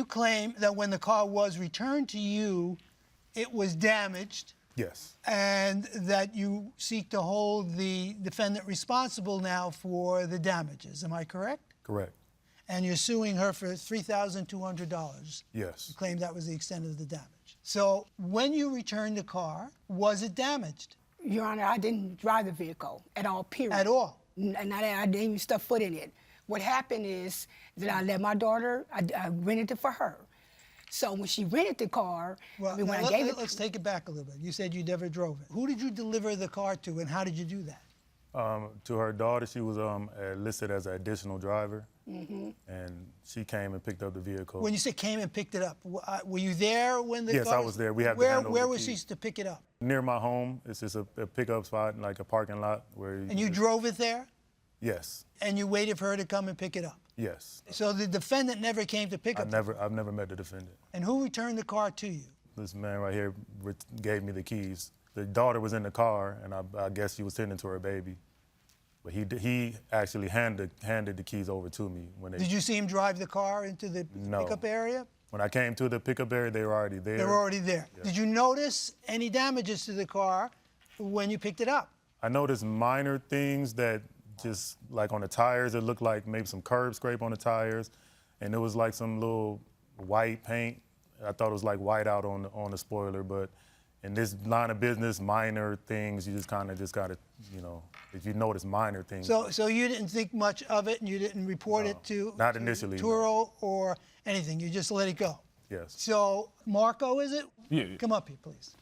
you claim that when the car was returned to you, it was damaged. Yes. And that you seek to hold the defendant responsible now for the damages. Am I correct? Correct. And you're suing her for $3,200. Yes. You claim that was the extent of the damage. So when you returned the car, was it damaged? Your Honor, I didn't drive the vehicle at all, period. At all? And I didn't even step foot in it. What happened is that I let my daughter, I rented it for her. So when she rented the car, Well, when now I gave it... let's take it back a little bit. You said you never drove it. Who did you deliver the car to, and how did you do that? To her daughter, she was listed as an additional driver, and she came and picked up the vehicle. When you say came and picked it up, were you there when the Yes, car... I was there. We have to Where, hand over where the was she keys. to pick it up? Near my home. It's just a pickup spot, like a parking lot where. And you drove it there? Yes. And you waited for her to come and pick it up? Yes. So the defendant never came to pick up the car? I've never met the defendant. And who returned the car to you? This man right here gave me the keys. The daughter was in the car, and I guess she was tending to her baby. But he actually handed the keys over to me when they. Did you see him drive the car into the pickup area? When I came to the pickup area, they were already there. They were already there. Yeah. Did you notice any damages to the car when you picked it up? I noticed minor things that just like on the tires, it looked like maybe some curb scrape on the tires, and it was like some little white paint. I thought it was like white out on the spoiler, but in this line of business, minor things, you just kind of gotta, if you notice minor things. So you didn't think much of it, and you didn't report it to not initially, Turo or anything. You just let it go. Yes. So Marco, is it? Yeah. Come up here, please.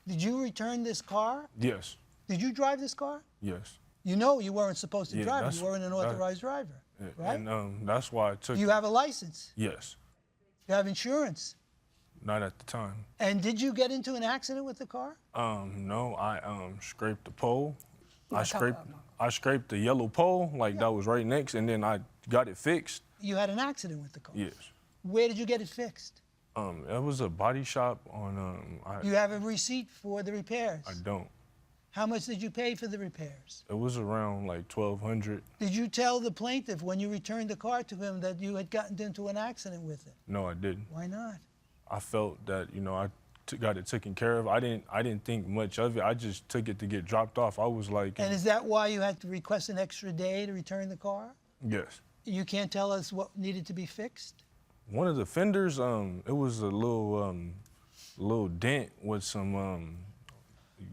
Did you return this car? Yes. Did you drive this car? Yes. You know you weren't supposed to Yeah, drive it. that's- You weren't an authorized driver, Yeah, right? And that's why I took. You have a license. Yes. You have insurance. Not at the time. And did you get into an accident with the car? No, I scraped the pole. Yeah, I scraped the yellow pole, like that was right next, and then I got it fixed. You had an accident with the car? Yes. Where did you get it fixed? It was a body shop on. You have a receipt for the repairs? I don't. How much did you pay for the repairs? It was around like $1,200. Did you tell the plaintiff when you returned the car to him that you had gotten into an accident with it? No, I didn't. Why not? I felt that I got it taken care of. I didn't think much of it. I just took it to get dropped off. I was like. And is that why you had to request an extra day to return the car? Yes. You can't tell us what needed to be fixed? One of the fenders, it was a little dent with some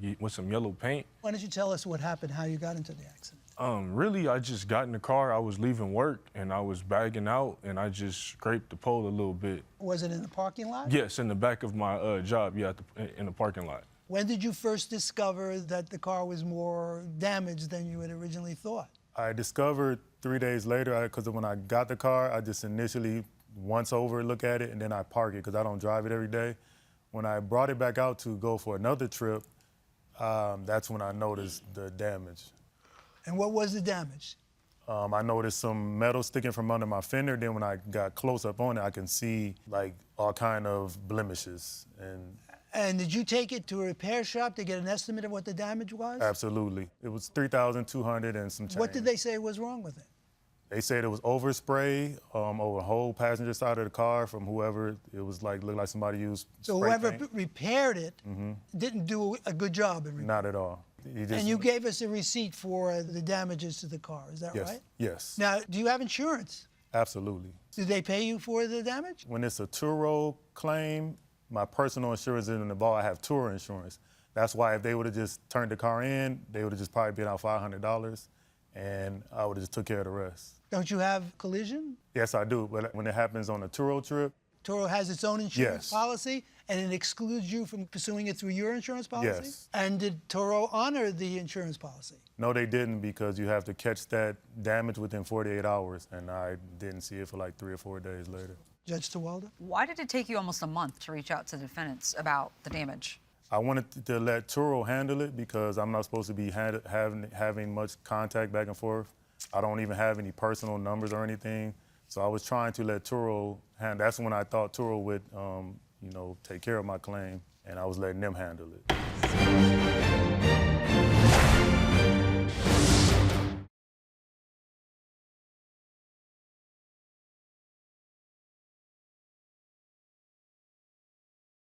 yellow paint. Why don't you tell us what happened, how you got into the accident? Really, I just got in the car. I was leaving work, and I was bagging out, and I just scraped the pole a little bit. Was it in the parking lot? Yes, in the back of my job, yeah, in the parking lot. When did you first discover that the car was more damaged than you had originally thought? I discovered 3 days later, because when I got the car, I just initially once over look at it, and then I park it because I don't drive it every day. When I brought it back out to go for another trip, that's when I noticed the damage. And what was the damage? I noticed some metal sticking from under my fender. Then when I got close up on it, I can see like all kind of blemishes. And did you take it to a repair shop to get an estimate of what the damage was? Absolutely. It was $3,200 and some change. What did they say was wrong with it? They said it was overspray over the whole passenger side of the car from whoever. It was like, looked like somebody used So spray whoever paint. repaired it didn't do a good job in repairing it. Not at all. And you gave us a receipt for the damages to the car, is that Yes. right? Yes. Now, do you have insurance? Absolutely. Did they pay you for the damage? When it's a Turo claim, my personal insurance isn't involved. I have Turo insurance. That's why if they would have just turned the car in, they would have just probably been out $500, and I would have just took care of the rest. Don't you have collision? Yes, I do. But when it happens on a Turo trip, Turo has its own insurance Yes. policy, and it excludes you from pursuing it through your insurance policy? Yes. And did Turo honor the insurance policy? no, they didn't, because you have to catch that damage within 48 hours, and I didn't see it for like 3 or 4 days later. Judge Tawalda? Why did it take you almost a month to reach out to the defendants about the damage? I wanted to let Turo handle it because I'm not supposed to be having much contact back and forth. I don't even have any personal numbers or anything. So I was trying to let Turo handle. That's when I thought Turo would, take care of my claim, and I was letting them handle it.